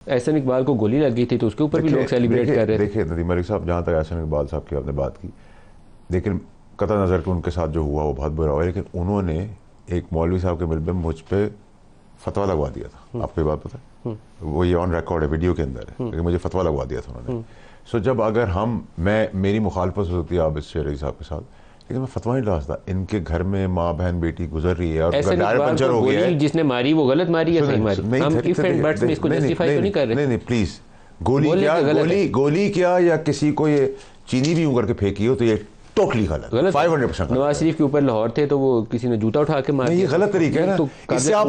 एहसन इकबाल को गोली लग गई थी तो उसके ऊपर भी लोग सेलिब्रेट कर रहे थे। देखिए नदीम मलिक साहब, जहाँ तक एहसन इकबाल साहब की आपने बात की, लेकिन कतई नज़र कि उनके साथ जो हुआ वो बहुत बुरा हुआ, लेकिन उन्होंने एक मौलवी साहब के मिल में मुझ पर फतवा लगवा दिया था। आपको ये बात पता है? वो ये ऑन रिकॉर्ड है, वीडियो के अंदर है, लेकिन मुझे फतवा लगवा दिया था उन्होंने। सो जब अगर मेरी मुखालफत होती है आबिद शेर अली साहब के साथ, लेकिन मैं फतवा नहीं डालता। इनके घर में माँ बहन बेटी गुजर रही है और टायर पंचर हो गया है। जिसने मारी वो गलत मारी या सही मारी? हम इफ एंड बट्स में इसको जस्टिफाई तो नहीं कर रहे। नहीं प्लीज, गोली क्या या किसी को ये चीनी भी ऊपर के फेंकी हो तो ये टोटली गलत 500%। नवाज शरीफ के ऊपर लाहौर थे तो वो किसी ने जूता उठा के मार, ये गलत तरीका है ना। तो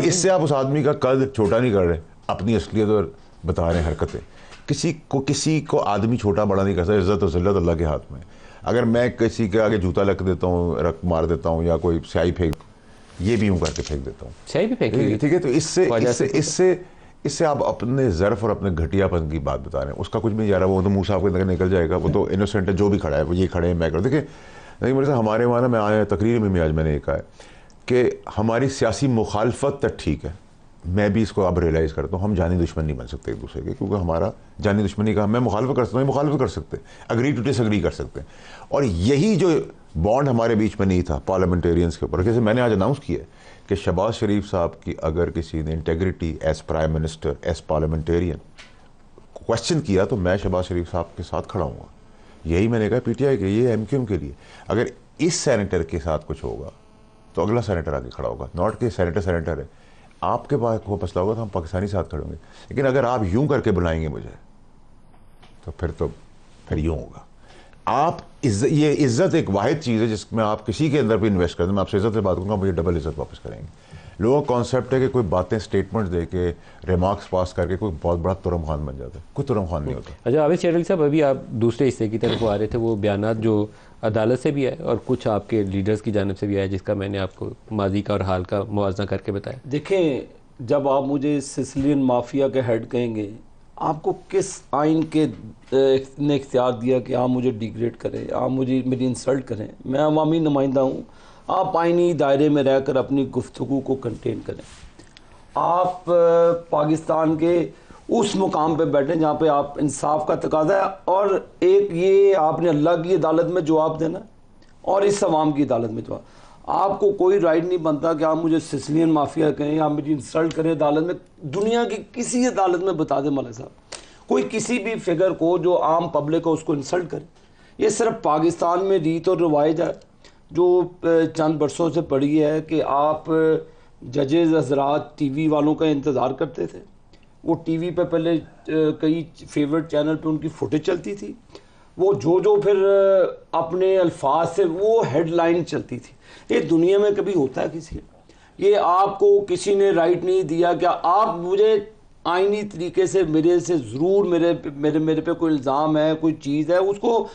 इससे आप उस आदमी का कद छोटा नहीं कर रहे, अपनी असलियत और बता रहे हरकतें। किसी को आदमी छोटा बड़ा नहीं कर सकता। इज्जत और जिल्लत अल्लाह के हाथ में। अगर मैं किसी के आगे जूता रख देता हूँ, मार देता हूँ, या कोई स्याही फेंक, ये भी यूं करके फेंक देता हूँ, स्याही भी फेंक, ठीक है। तो इससे आप अपने ज़र्फ और अपने घटियापन की बात बता रहे हैं। उसका कुछ भी नहीं जा रहा, वो तो मुँह साहब के अंदर निकल जाएगा, वो तो इनोसेंट है। जो भी खड़ा है वो ये खड़े हैं, मैं कर देखिए नहीं मेरे साथ हमारे वहाँ ना, मैं आया तकरीर में भी आज मैंने ये कहा है कि हमारी सियासी मुखालफत तक ठीक है। मैं भी इसको अब रियलाइज़ करता हूँ, हम जानी दुश्मन नहीं बन सकते एक दूसरे के, क्योंकि हमारा जानी दुश्मनी का मैं मुखालफत कर सकता हूँ, मुखालफत कर सकते हैं, अग्री टू डिसअग्री कर सकते हैं। और यही जो बॉन्ड हमारे बीच में नहीं था पार्लियामेंटेरियंस के ऊपर, जैसे मैंने आज अनाउंस किया कि शहबाज शरीफ साहब की अगर किसी ने integrity as prime minister, as parliamentarian question किया तो मैं शहबाज शरीफ साहब के साथ खड़ा हूँ। यही मैंने कहा पीटीआई के, ये एमक्यूएम के लिए। अगर इस सेनेटर के साथ कुछ होगा तो अगला सेनेटर आगे खड़ा होगा, नॉट कि सेनेटर है आपके पास को मसला होगा तो हम पाकिस्तानी साथ खड़े होंगे। लेकिन अगर आप यूं करके बुलाएंगे मुझे तो फिर यूं होगा। आप ये इज्जत एक वाहिद चीज़ है जिसमें आप किसी के अंदर भी इन्वेस्ट कर दें। मैं आपसे इज्जत से बात करूँगा, मुझे डबल इज्जत वापस करेंगे। लोगों का कॉन्सेप्ट है कि कोई बातें स्टेटमेंट दे के रिमार्क्स पास करके कोई बहुत बड़ा तुरम खान बन जाता है। कोई तुरम खान नहीं होता। अच्छा आबिद शेर अली साहब, अभी आप दूसरे हिस्से की तरफ आ रहे थे, वो बयानात जो अदालत से भी आए और कुछ आपके लीडर्स की जानिब से भी आए, जिसका मैंने आपको माजी का और हाल का मुवाजना करके बताया। देखें, जब आप मुझे सिसिलियन माफिया के हेड कहेंगे, आपको किस आइन के ने इख्तियार दिया कि आप मुझे डिग्रेड करें, आप मुझे मेरी इंसल्ट करें? मैं अवामी नुमाइंदा हूँ। आप आइनी दायरे में रहकर अपनी गुफ्तगू को कंटेन करें। आप पाकिस्तान के उस मुकाम पे बैठे जहाँ पे आप इंसाफ का तकाजा है, और एक ये आपने अल्लाह की अदालत में जवाब देना और इस अवाम की अदालत में जवाब। आपको कोई राइट नहीं बनता कि आप मुझे सिसिलियन माफिया कहें, आप मेरी इंसल्ट करें अदालत में। दुनिया की किसी अदालत में बता दें मलिक साहब, कोई किसी भी फिगर को जो आम पब्लिक को उसको इंसल्ट करे। ये सिर्फ पाकिस्तान में रीत और रवायत है जो चंद बरसों से पड़ी है कि आप जजेज हजरात टीवी वालों का इंतज़ार करते थे। वो टीवी पे पहले कई फेवरेट चैनल पे उनकी फुटेज चलती थी, वो जो फिर अपने अल्फाज से वो हेडलाइन चलती थी। ये दुनिया में कभी होता है किसी? ये आपको किसी ने राइट नहीं दिया क्या आप मुझे आईनी तरीके से मेरे से ज़रूर मेरे पे कोई इल्ज़ाम है, कोई चीज़ है, उसको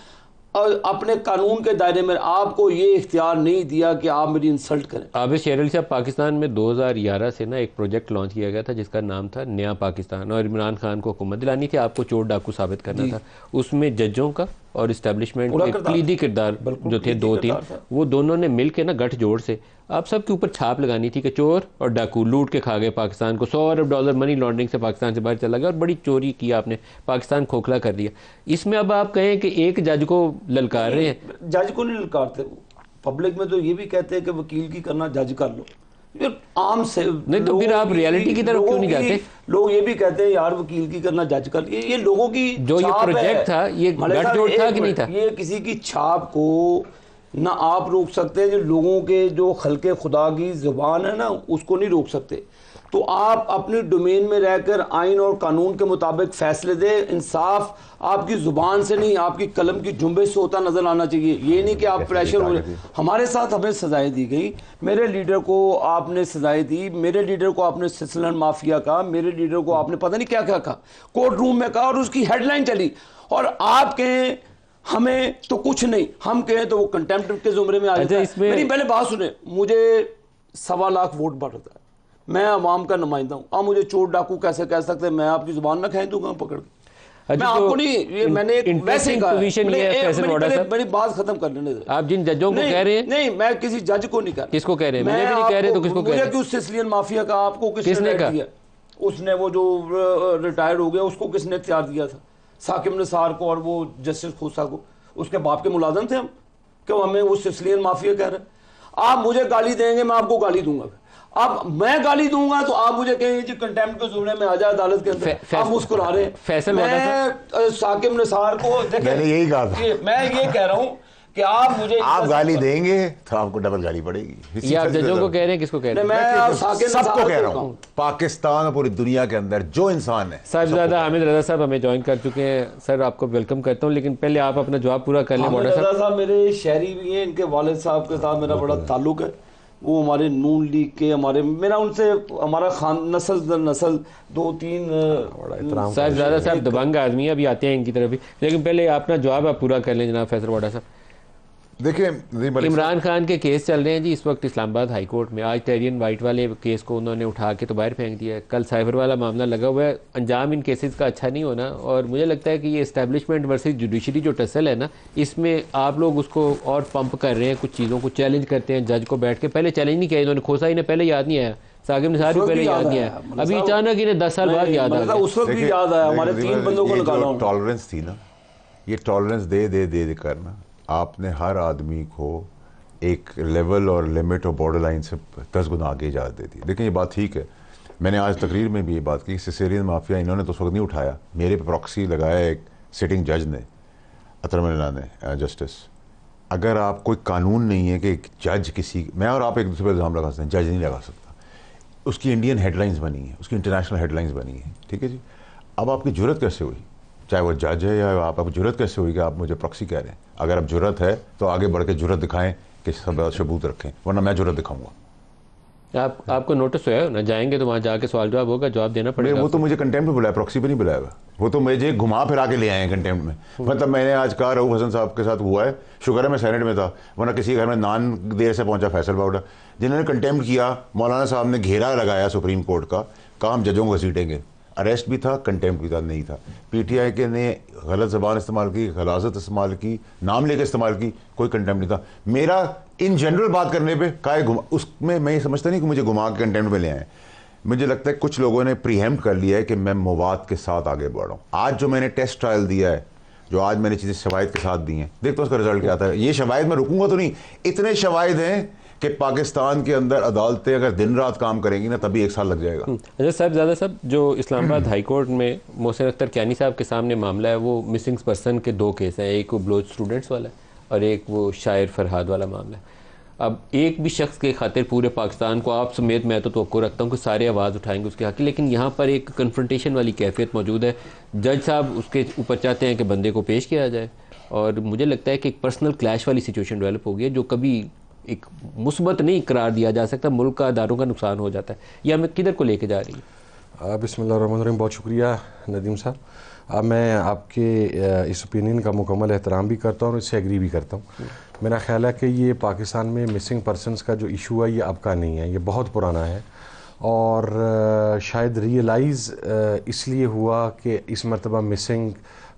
अपने कानून के दायरे में आपको ये इख्तियार नहीं दिया कि आप मेरी इंसल्ट करें। आबिद शेर अली साहब, पाकिस्तान में 2011 से ना एक प्रोजेक्ट लॉन्च किया गया था जिसका नाम था नया पाकिस्तान, और इमरान खान को हुकूमत दिलानी थी, आपको चोर डाकू साबित करना था। उसमें जजों का और इस्टेब्लिशमेंट के क्लीदी किरदार जो थे 2-3, वो दोनों ने मिल के ना गठजोड़ से आप सबके ऊपर छाप लगानी थी कि चोर और डाकू लूट के खा गए पाकिस्तान को, $100 अरब मनी लॉन्ड्रिंग से पाकिस्तान से बाहर चला गया और बड़ी चोरी की आपने, पाकिस्तान खोखला कर दिया। इसमें अब आप कहें कि एक जज को ललकार रहे हैं। जज को नहीं ललकारते, पब्लिक में तो ये भी कहते हैं कि वकील की करना जज कर लो। ये आम से नहीं तो फिर आप रियलिटी की तरफ क्यों नहीं जाते? लोग ये भी कहते हैं यार वकील की करना जज कर। ये लोगों की जो ये प्रोजेक्ट था, ये गठजोड़ था कि नहीं था? ये किसी की छाप को ना आप रोक सकते हैं, जो लोगों के जो खल्के खुदा की जुबान है ना उसको नहीं रोक सकते। तो आप अपनी डोमेन में रहकर आइन और कानून के मुताबिक फैसले दें। इंसाफ आपकी जुबान से नहीं, आपकी कलम की जुम्बिश से होता नजर आना चाहिए। ये नहीं कि आप प्रेशर हो रहे। हमारे साथ हमें सजाएं दी गई, मेरे लीडर को आपने सजाएं दी, मेरे लीडर को आपने सिसिलियन माफिया कहा, मेरे लीडर को आपने पता नहीं क्या क्या कहा, कोर्ट रूम में कहा और उसकी हेडलाइन चली। और आप कहें हमें तो कुछ नहीं, हम कहें तो वो कंटेम्प्ट के जुमरे में आ जाता है। मेरी पहले बात सुने, मुझे 1.25 लाख वोट बढ़ता है, मैं अवाम का नुमाइंदा हूँ। आप मुझे चोर डाकू कैसे कह सकते हैं? मैं आपकी जुबान ना खेच दूंगा पकड़ के। मैं आपको नहीं, ये मैंने एक वैसे कहा, मेरी बात खत्म कर लेने दे। आप जिन जजों को कह रहे हैं, नहीं मैं किसी जज को नहीं कह रहा। किसको कह रहे हैं? मुझे भी नहीं कह रहे तो किसको कह रहे हैं? मुझे क्यों सिसिलियन माफिया का आपको किसने कहा? उसने वो जो रिटायर हो गया उसको किसने इख्तियार दिया था? साकिब निसार को और वो जस्टिस खोसा को। उसके बाप के मुलाजम थे हम, क्यों हमें वो सिसिलियन माफिया कह रहे हैं? आप मुझे गाली देंगे, मैं आपको गाली दूंगा। अब मैं गाली दूंगा तो आप मुझे कहेंगे जी कंटेम्प्ट के जुमले में आ जाए अदालत के अंदर। आप मुस्कुरा रहे हैं। फैसल मैं साकिब निसार को मैंने यही कहा था, मैं ये कह रहा हूँ कि आप मुझे गाली देंगे तो आपको डबल गाली पड़ेगी। ये आप जजों को कह रहे हैं, किसको कह रहे हैं? मैं सबको कह रहा हूँ, पाकिस्तान और पूरी दुनिया के अंदर जो इंसान है। साहिबजादा हामिद रजा साहब हमें ज्वाइन कर चुके हैं। सर आपको वेलकम करता हूँ, लेकिन पहले आप अपना जवाब पूरा कर लें। हामिद रजा साहब मेरे शहरी भी हैं, इनके वालिद साहब के साथ मेरा बड़ा ताल्लुक है। वो हमारे नून लीग के मेरा उनसे हमारा नस्ल दर नस्ल 2-3 साहिबजादा साहब दबंग आदमी अभी आते हैं इनकी तरफ भी, लेकिन पहले अपना जवाब आप पूरा कर लें जनाब फैसल वाडा साहब। देखिए इमरान खान के केस चल रहे हैं जी इस वक्त इस्लामाबाद हाई कोर्ट में। आज टेरियन वाइट वाले केस को उन्होंने उठा के तो बाहर फेंक दिया है। कल साइबर वाला मामला लगा हुआ है। अंजाम इन केसेस का अच्छा नहीं होना, और मुझे लगता है कि ये इस्टेब्लिशमेंट वर्सेस जुडिशरी जो टसल है ना, इसमें आप लोग उसको और पंप कर रहे हैं, कुछ चीज़ों को चैलेंज करते हैं जज को बैठ के। पहले चैलेंज नहीं किया इन्होंने, खोसा इन्हें पहले याद नहीं आया, साकिब निसार भी पहले याद नहीं आया, अभी अचानक इन्हें 10 साल बाद याद आ गया। उस वक्त भी याद आया, हमारे 3 बंदों को निकाला। टॉलरेंस थी ना, ये टॉलरेंस दे करना आपने हर आदमी को एक लेवल और लिमिट और बॉर्डर लाइन से 10 गुना आगे इजाज़त दे दी। लेकिन ये बात ठीक है, मैंने आज तकरीर में भी ये बात की, सिसिलियन माफिया इन्होंने तो उस वक्त नहीं उठाया, मेरे पे प्रॉक्सी लगाया एक सिटिंग जज ने, अतरमल्ला ने, जस्टिस। अगर आप कोई कानून नहीं है कि एक जज किसी, मैं और आप एक दूसरे पर इल्ज़ाम लगा सकते हैं, जज नहीं लगा सकता। उसकी इंडियन हेडलाइंस बनी है, उसकी इंटरनेशनल हेडलाइंस बनी है, ठीक है जी। अब आपकी जुर्रत कैसे हुई, चाहे वो जज है या आपकी जुर्रत कैसे हुई कि आप मुझे प्रॉक्सी कह रहे हैं? अगर आप जुर्रत है तो आगे बढ़ के जुर्रत दिखाएं कि सब सबूत रखें, वरना मैं जुर्रत दिखाऊंगा। आपको नोटिस हुआ है ना, जाएंगे तो वहाँ जाके सवाल जवाब होगा, जवाब देना पड़ेगा। वो तो मुझे कंटेम्प्ट में बुलाया, प्रॉक्सी पे नहीं बुलाया। वो तो मुझे घुमा फिरा के ले आए हैं कंटेम्प्ट में। मतलब मैंने आज कहा रऊफ हसन साहब के साथ हुआ है, शुक्र है मैं सेनेट में था, वरना किसी घर में नान देर से पहुंचा फैसल पाउडा। जिन्होंने कंटेम्प्ट किया, मौलाना साहब ने घेरा लगाया सुप्रीम कोर्ट का, कहा हम जजों को घसीटेंगे। अरेस्ट भी था, कंटेम्प्ट भी था, नहीं था। पीटीआई के ने गलत ज़बान इस्तेमाल की, गलाजत इस्तेमाल की, नाम लेके इस्तेमाल की, कोई कंटेम्प्ट नहीं था। मेरा इन जनरल बात करने पे काहे घुमा, उसमें मैं ये समझता नहीं कि मुझे घुमा के कंटेम्प्ट में ले आए। मुझे लगता है कुछ लोगों ने प्रीहेम्प्ट कर लिया है कि मैं मवाद के साथ आगे बढ़ रहा हूँ। आज जो मैंने टेस्ट ट्रायल दिया है, जो आज मैंने चीज़ें शवाहिद के साथ दी हैं, देखते हो उसका रिजल्ट क्या आता है। ये शवाहिद में रुकूंगा तो नहीं, इतने शवाहिद हैं कि पाकिस्तान के अंदर अदालतें अगर दिन रात काम करेंगी ना तभी 1 साल लग जाएगा। अच्छा साहिबजादा साहब, जो इस्लामाबाद हाई कोर्ट में मोहसिन अख्तर कियानी साहब के सामने मामला है, वो मिसिंग पर्सन के 2 केस हैं, एक वो ब्लोच स्टूडेंट्स वाला है और एक वो शायर फरहाद वाला मामला है। अब एक भी शख्स के खातिर पूरे पाकिस्तान को, आप समेत मैं तो तवक्को रखता हूँ कि सारे आवाज़ उठाएंगे उसके हक़, लेकिन यहाँ पर एक कन्फ्रंटेशन वाली कैफियत मौजूद है। जज साहब उसके ऊपर चाहते हैं कि बंदे को पेश किया जाए, और मुझे लगता है कि एक पर्सनल क्लैश वाली सिचुएशन डेवलप हो गई है, जो कभी एक मुस्बत नहीं करार दिया जा सकता। मुल्क का अदारों का नुकसान हो जाता है। यह हमें किधर को लेके जा रही है? बिस्मिल्लाहिर्रहमानिर्रहीम, बहुत शुक्रिया नदीम साहब। मैं आपके इस ओपिनियन का मुकम्मल एहतराम भी करता हूँ और इससे एग्री भी करता हूँ। मेरा ख्याल है कि ये पाकिस्तान में मिसिंग पर्सनस का जो इशू है ये अब का नहीं है, ये बहुत पुराना है, और शायद रियलाइज़ इसलिए हुआ कि इस मरतबा मिसिंग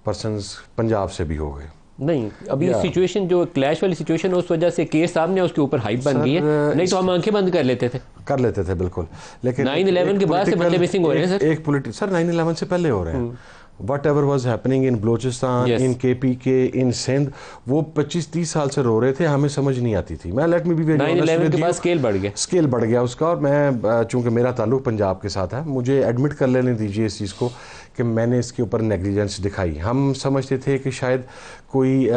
पर्सनस पंजाब से भी हो गए। नहीं, अभी सिचुएशन जो क्लैश वाली सिचुएशन है उस वजह से केस सामने उसके ऊपर हाइप बन गई है, नहीं तो हम आंखें बंद कर लेते थे बिल्कुल। लेकिन 9/11 के बाद से बच्चे मिसिंग हो रहे हैं सर। 9/11 से पहले हो रहे हैं। What ever was happening in Balochistan, in KPK, इन सिंध, वो 25-30 साल से रो रहे थे, हमें समझ नहीं आती थी। मैं लेट मी बी 9/11 के बाद स्केल बढ़ गया उसका, और मैं चूंकि मेरा ताल्लुक पंजाब के साथ है, मुझे एडमिट कर लेने दीजिए इस चीज़ को कि मैंने इसके ऊपर नेग्लिजेंस दिखाई। हम समझते थे कि शायद कोई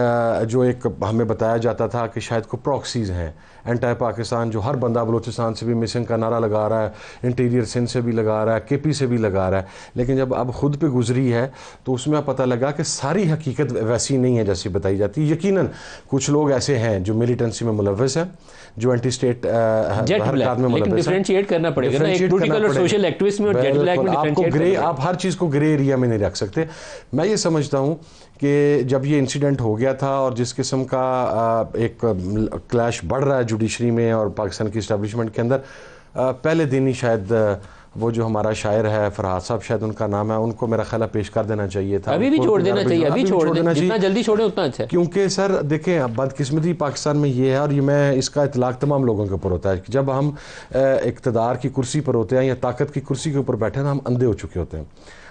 जो एक हमें बताया जाता था कि शायद कोई प्रॉक्सीज़ हैं एंटायर पाकिस्तान, जो हर बंदा बलूचिस्तान से भी मिसिंग का नारा लगा रहा है, इंटीरियर सिंध से भी लगा रहा है, KP से भी लगा रहा है। लेकिन जब अब खुद पे गुजरी है तो उसमें पता लगा कि सारी हकीकत वैसी नहीं है जैसी बताई जाती है। यकीनन कुछ लोग ऐसे हैं जो मिलिटेंसी में मुलव्वस हैं, जो एंटी स्टेट हरकत में मुलव्वस हैं। डिफरेंशिएट करना पड़ेगा ना, एक पॉलिटिकल और सोशल एक्टिविस्ट में और जेट ब्लैक में डिफरेंशिएट करना पड़ेगा। आप हर चीज़ को ग्रे एरिया में नहीं रख सकते। मैं ये समझता हूँ कि जब ये इंसिडेंट हो गया था और जिस किस्म का एक क्लैश बढ़ रहा है जुडिशरी में और पाकिस्तान की इस्टेब्लिशमेंट के अंदर, पहले दिन ही शायद वो जो हमारा शायर है फरहाद साहब, शायद उनका नाम है, उनको मेरा ख्याल पेश कर देना चाहिए था। अभी भी छोड़ देना चाहिए, अभी छोड़ देना चाहिए, जितना जल्दी छोड़े उतना अच्छा है। क्योंकि सर देखें, बदकिस्मती पाकिस्तान में ये है, और ये मैं इसका इतलाक तमाम लोगों के ऊपर होता है कि जब हम इक़्तिदार की कुर्सी पर होते हैं या ताकत की कुर्सी के ऊपर बैठे हैं ना, हम अंधे हो चुके होते हैं।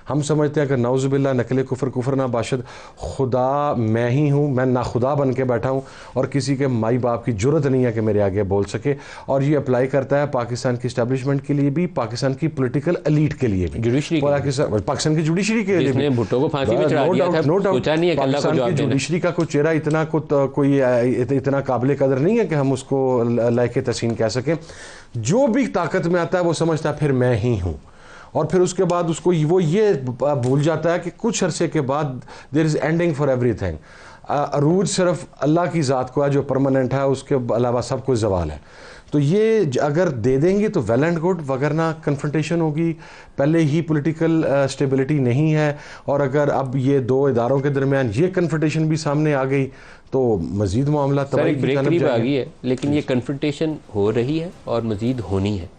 हम समझते हैं कि नौज़ुबिल्लाह नकले कुफर कुफर ना बाशद, खुदा मैं ही हूँ, मैं ना खुदा बन के बैठा हूँ और किसी के माई बाप की जुर्रत नहीं है कि मेरे आगे बोल सके। और ये अप्लाई करता है पाकिस्तान की इस्टेब्लिशमेंट के लिए भी, पाकिस्तान की पॉलिटिकल एलीट के लिए भी, पाकिस्तान की जुडिशरी के लिए भी। भुट्टो को फांसी पे चढ़ा दिया था, नो डाउट पाकिस्तान की जुडिशरी का कोई चेहरा कोई इतना काबिल कदर नहीं है कि हम उसको लायक तहसीन कह सकें। जो भी ताकत में आता है वो समझता है फिर मैं ही हूँ, और फिर उसके बाद उसको वो ये भूल जाता है कि कुछ अरसे के बाद there is ending for everything. अरूज सिर्फ अल्लाह की ज़ात को है जो परमानेंट है, उसके अलावा सब कुछ ज़वाल है। तो ये अगर दे देंगे तो वेल एंड गुड, वगरना कन्फ्रंटेशन होगी। पहले ही पॉलिटिकल स्टेबिलिटी नहीं है, और अगर अब ये दो इदारों के दरमियान ये कन्फ्रंटेशन भी सामने आ गई तो मज़ीद मामला तबाही की जानब आ गई है। लेकिन ये कन्फ्रंटेशन हो रही है और मज़ीद होनी है।